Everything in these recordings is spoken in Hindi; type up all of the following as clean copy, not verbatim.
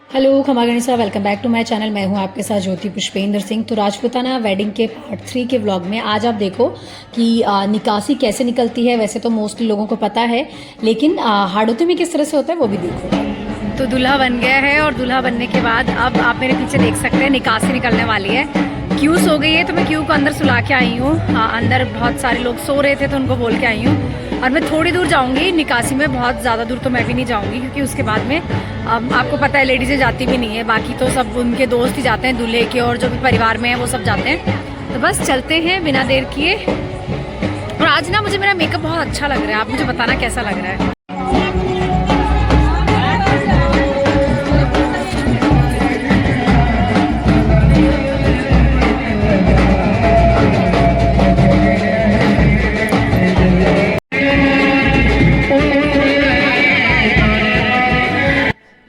हेलो खमा गणिसा, welcome back to my channel. मैं हूं आपके साथ ज्योति पुष्पेंद्र सिंह। तो राजपूताना वेडिंग के पार्ट 3 के व्लॉग में आज आप देखो कि निकासी कैसे निकलती है। वैसे तो मोस्टली लोगों को पता है, लेकिन हाड़ोती में किस तरह से होता है वो भी देखो। तो दूल्हा बन गया है और दूल्हा बनने के बाद अब आप मेरे पीछे देख सकते हैं निकासी निकलने वाली है। क्यू सो गई है तो मैं क्यू को अंदर सुला के आई हूँ। अंदर बहुत सारे लोग सो रहे थे तो उनको बोल के आई हूँ और मैं थोड़ी दूर जाऊँगी निकासी में। बहुत ज़्यादा दूर तो मैं भी नहीं जाऊँगी क्योंकि उसके बाद में आपको पता है लेडीज़ें जाती भी नहीं है, बाकी तो सब उनके दोस्त ही जाते हैं दूल्हे के, और जो भी परिवार में है वो सब जाते हैं। तो बस चलते हैं बिना देर किए। और आज ना मुझे मेरा मेकअप बहुत अच्छा लग रहा है, आप मुझे बताना कैसा लग रहा है।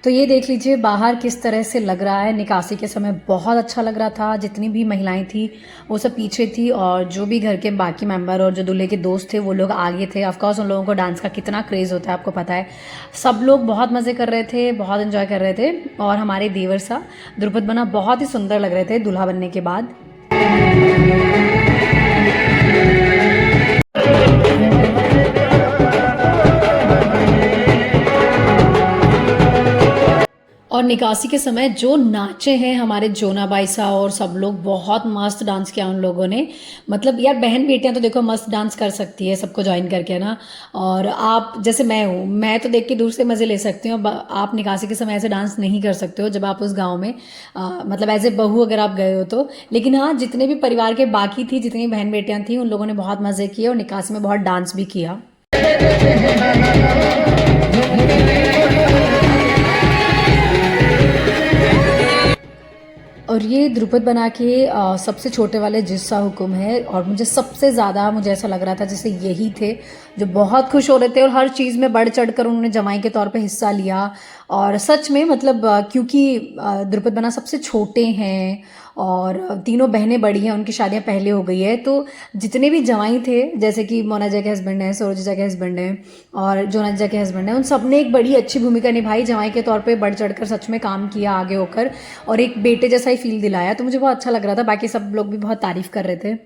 तो ये देख लीजिए बाहर किस तरह से लग रहा है। निकासी के समय बहुत अच्छा लग रहा था। जितनी भी महिलाएं थी वो सब पीछे थी, और जो भी घर के बाकी मेंबर और जो दूल्हे के दोस्त थे वो लोग आगे थे। ऑफकोर्स उन लोगों को डांस का कितना क्रेज़ होता है आपको पता है। सब लोग बहुत मज़े कर रहे थे, बहुत इन्जॉय कर रहे थे। और हमारे देवर सा द्रुपद बना बहुत ही सुंदर लग रहे थे दूल्हा बनने के बाद। और निकासी के समय जो नाचे हैं हमारे जोना बाईसा और सब लोग, बहुत मस्त डांस किया उन लोगों ने। मतलब यार बहन बेटियां तो देखो मस्त डांस कर सकती है सबको ज्वाइन करके ना। और आप जैसे मैं हूँ, मैं तो देख के दूर से मज़े ले सकती हूँ। आप निकासी के समय ऐसे डांस नहीं कर सकते हो जब आप उस गाँव में मतलब एज ए बहू अगर आप गए हो तो। लेकिन हाँ, जितने भी परिवार के बाकी थी, जितनी बहन बेटियां थी, उन लोगों ने बहुत मज़े किए और निकासी में बहुत डांस भी किया। और ये द्रुपद बना के सबसे छोटे वाले जिस्सा हुकुम है। और मुझे सबसे ज़्यादा मुझे ऐसा लग रहा था जैसे यही थे जो बहुत खुश हो रहे थे और हर चीज़ में बढ़ चढ़ कर उन्होंने जमाई के तौर पे हिस्सा लिया। और सच में मतलब क्योंकि द्रुपद बना सबसे छोटे हैं और तीनों बहनें बड़ी हैं, उनकी शादियां पहले हो गई है। तो जितने भी जवाई थे, जैसे कि मोना जी के हस्बैंड हैं, सरोज जी के हस्बैंड हैं और जोना जी के हस्बैंड हैं, उन सब ने एक बड़ी अच्छी भूमिका निभाई, जवाई के तौर पे बढ़ चढ़कर सच में काम किया आगे होकर, और एक बेटे जैसा ही फील दिलाया। तो मुझे बहुत अच्छा लग रहा था। बाकी सब लोग भी बहुत तारीफ कर रहे थे।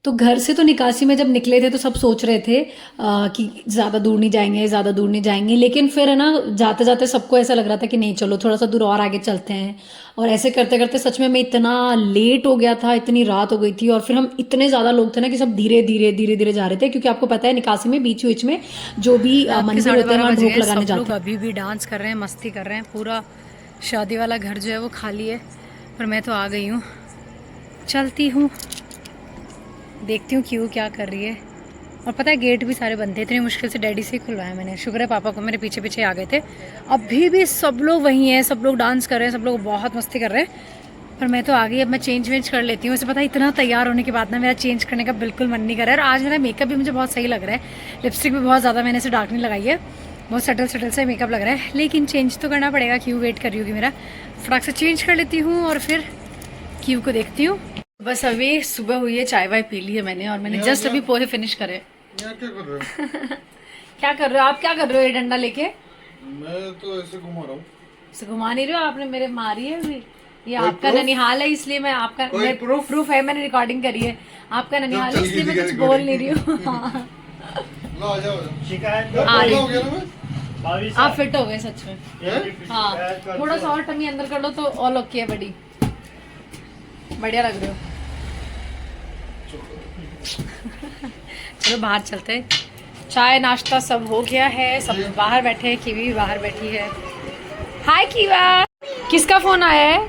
तो घर से तो निकासी में जब निकले थे तो सब सोच रहे थे कि ज़्यादा दूर नहीं जाएंगे, ज़्यादा दूर नहीं जाएंगे। लेकिन फिर है ना, जाते जाते सबको ऐसा लग रहा था कि नहीं चलो थोड़ा सा दूर और आगे चलते हैं। और ऐसे करते करते सच में मैं इतना लेट हो गया था, इतनी रात हो गई थी। और फिर हम इतने ज़्यादा लोग थे ना कि सब धीरे धीरे धीरे धीरे जा रहे थे, क्योंकि आपको पता है निकासी में बीच बीच में जो भी मंदिर होते हैं वहाँ ढोक लगाने जाते हैं। अभी भी डांस कर रहे हैं, मस्ती कर रहे हैं। पूरा शादी वाला घर जो है वो खाली है, पर मैं तो आ गई हूँ। चलती हूँ, देखती हूँ क्यों क्या कर रही है। और पता है गेट भी सारे बंद थे, इतनी मुश्किल से डैडी से ही खुलवाया मैंने। शुक्र है पापा को मेरे पीछे पीछे आ गए थे। अभी भी सब लोग वहीं हैं, सब लोग डांस कर रहे हैं, सब लोग बहुत मस्ती कर रहे हैं। पर मैं तो आ गई। अब मैं चेंज वेंज कर लेती हूँ। वैसे पता है इतना तैयार होने के बाद ना मेरा चेंज करने का बिल्कुल मन नहीं कर रहा है। और आज मेरा मेकअप भी मुझे बहुत सही लग रहा है। लिपस्टिक भी बहुत ज़्यादा मैंने इसे डार्क नहीं लगाई है, बहुत सटल सटल सा मेकअप लग रहा है। लेकिन चेंज तो करना पड़ेगा। क्यों वेट कर रही होगी मेरा, फटाक से चेंज कर लेती हूँ और फिर क्यू को देखती हूँ। बस अभी सुबह हुई है, चाय वाय पी ली है मैंने, और मैंने जस्ट अभी पोहे फिनिश करे। क्या कर रहे हो? क्या कर रहे हो आप? क्या कर रहे हो ये डंडा लेके? मैं तो ऐसे घुमा रहा हूँ। इसे घुमा नहीं रहे हो, आपने मेरे मारी है अभी। ये आपका ननिहाल है इसलिए मैं आपका प्रूफ है, मैंने रिकॉर्डिंग करी है। आपका ननिहाल है इसलिए मैं कुछ बोल नहीं रही हूँ। लो आ जाओ। शिकायत हो गया ना मैं? आप फिट हो गए सच में। हाँ, थोड़ा सा और टमी अंदर कर लो तो ऑल ओके है। बड़ी बढ़िया लग रहे हो। चलो बाहर चलते हैं, चाय नाश्ता सब हो गया है, सब बाहर बैठे हैं, कीवी भी बाहर बैठी है। हाय कीवा, किसका फोन आया है?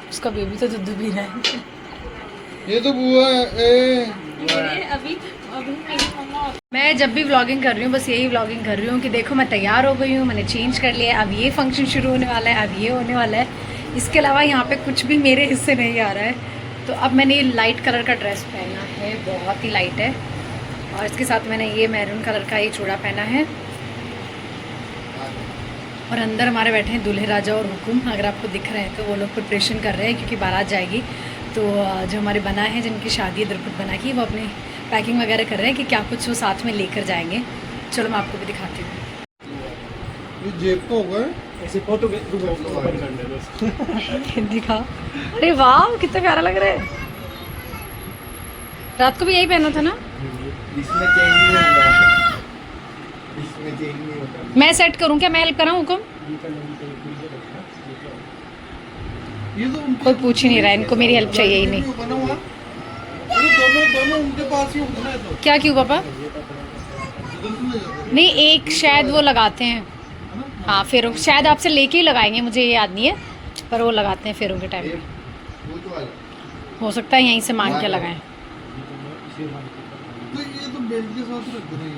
उसका बेबी तो दूध पी रहा है। ये तो बुआ है। अभी मैं जब भी व्लॉगिंग कर रही हूँ बस यही व्लॉगिंग कर रही हूँ कि देखो मैं तैयार हो गई हूँ, मैंने चेंज कर लिया है, अब ये फंक्शन शुरू होने वाला है, अब ये होने वाला है। इसके अलावा यहाँ पे कुछ भी मेरे हिस्से नहीं आ रहा है। तो अब मैंने ये लाइट कलर का ड्रेस पहना है, बहुत ही लाइट है, और इसके साथ मैंने ये मैरून कलर का ये चूड़ा पहना है। और अंदर हमारे बैठे हैं दूल्हे राजा और हुकुम, अगर आपको दिख रहे हैं तो वो लोग प्रिपरेशन कर रहे हैं क्योंकि बारात जाएगी। तो जो हमारे बना है जिनकी शादी है द्रुपद बना की, वो अपनी पैकिंग वगैरह कर रहे हैं कि क्या कुछ वो साथ में लेकर जाएंगे। चलो मैं आपको भी दिखाती हूँ। ये जेब का होगा ऐसे फोटो ओपन करने बस। दिखा, अरे वाह कितना प्यारा लग रहा है। रात को भी यही पहना था ना? इसमें चेंज नहीं होता, इसमें चेंज नहीं होता। मैं सेट करूँ क्या? मैं हेल्प कराऊँ हुकुम? ये तो कोई पूछ ही नहीं रहा है, इनको मेरी हेल्प चाहिए ही नहीं। बना हुआ दोनों दोनों उनके पास ही होगा ना। ये तो क्या क्यों पापा? नहीं, एक शायद वो लगाते हैं, हाँ फेरों, शायद आपसे लेके ही लगाएंगे, मुझे ये याद नहीं है, पर वो लगाते हैं फेरों के टाइम पे। वो तो वाला हो सकता है यहीं से मांग के लगाएं। तो ये तो बेल्ट के साथ रख रही है।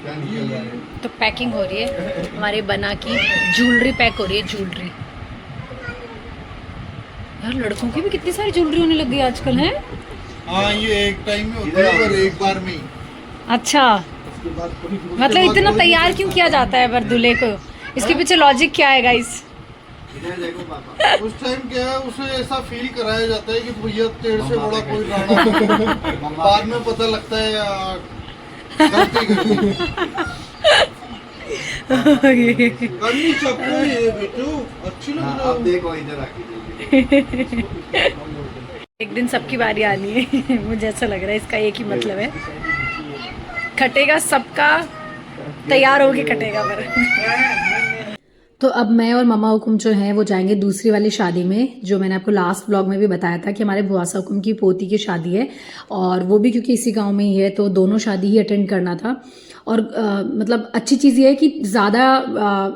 क्या निकल रहा है? तो पैकिंग हो रही है हमारे बना की, ज्वेलरी पैक हो रही है, ज्वेलरी। यार लड़कों की भी कितनी सारी ज्वेलरी होने लग गई आजकल, है? हाँ ये एक टाइम में होता है, पर एक बार में ही। अच्छा, उसके बाद कोई मतलब इतना तैयार क्यों किया जाता है पर दूल्हे को? इसके पीछे लॉजिक क्या है गाइस? इधर देखो पापा। उस टाइम क्या है, उसे ऐसा फील कराया जाता है कि भैया तेरे से बड़ा कोई राणा। बाद में पता लगता है यार गलती करनी चाहिए बेटू, अच्छी लग हाँ, रहा अब है। देखो इधर आके एक दिन सबकी बारी आनी है। मुझे ऐसा लग रहा है इसका एक ही मतलब है, खटेगा सबका, तैयार होके कटेगा पर। तो अब मैं और ममा हुकुम जो हैं वो जाएंगे दूसरी वाली शादी में, जो मैंने आपको लास्ट ब्लॉग में भी बताया था कि हमारे बुआसा हुकुम की पोती की शादी है, और वो भी क्योंकि इसी गांव में ही है तो दोनों शादी ही अटेंड करना था। और मतलब अच्छी चीज़ ये है कि ज़्यादा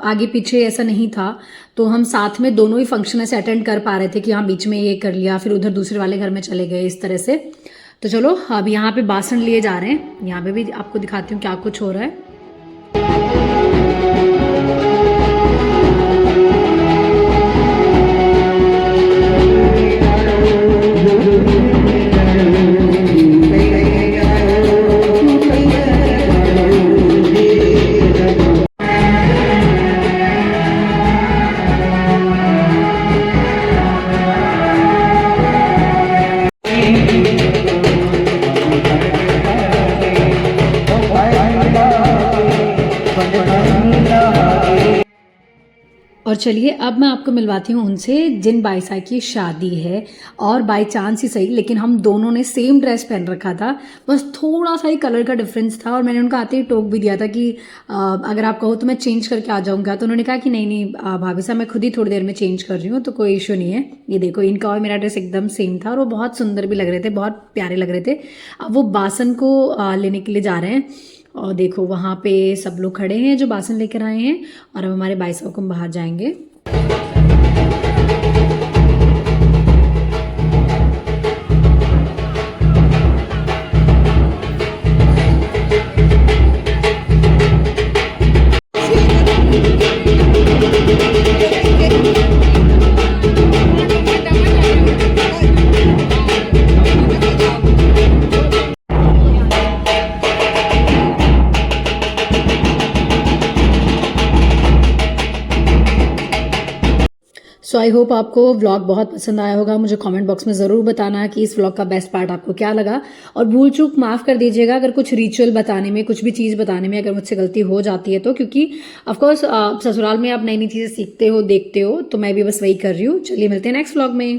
आगे पीछे ऐसा नहीं था, तो हम साथ में दोनों ही फंक्शन ऐसे अटेंड कर पा रहे थे कि हाँ बीच में ये कर लिया, फिर उधर दूसरे वाले घर में चले गए, इस तरह से। तो चलो अब यहाँ पे बासन लिए जा रहे हैं, यहाँ पे भी आपको दिखाती हूँ क्या कुछ हो रहा है। और चलिए अब मैं आपको मिलवाती हूँ उनसे जिन बाईसा की शादी है, और बाय चांस ही सही लेकिन हम दोनों ने सेम ड्रेस पहन रखा था, बस थोड़ा सा ही कलर का डिफरेंस था। और मैंने उनको आते ही टोक भी दिया था कि अगर आप कहो तो मैं चेंज करके आ जाऊँगा, तो उन्होंने कहा कि नहीं नहीं भाभी साहब मैं खुद ही थोड़ी देर में चेंज कर रही हूँ, तो कोई इशू नहीं है। ये देखो इनका और मेरा ड्रेस एकदम सेम था, और वो बहुत सुंदर भी लग रहे थे, बहुत प्यारे लग रहे थे। अब वो बासन को लेने के लिए जा रहे हैं, और देखो वहाँ पे सब लोग खड़े हैं जो बासन लेकर आए हैं, और अब हमारे बाईसा हुकुम बाहर जाएंगे। सो आई होप आपको व्लॉग बहुत पसंद आया होगा। मुझे कमेंट बॉक्स में ज़रूर बताना कि इस व्लॉग का बेस्ट पार्ट आपको क्या लगा, और भूल चूक माफ़ कर दीजिएगा अगर कुछ रिचुअल बताने में, कुछ भी चीज़ बताने में अगर मुझसे गलती हो जाती है तो, क्योंकि ऑफकोर्स ससुराल में आप नई नई चीज़ें सीखते हो, देखते हो, तो मैं भी बस वही कर रही हूँ। चलिए मिलते हैं नेक्स्ट व्लॉग में।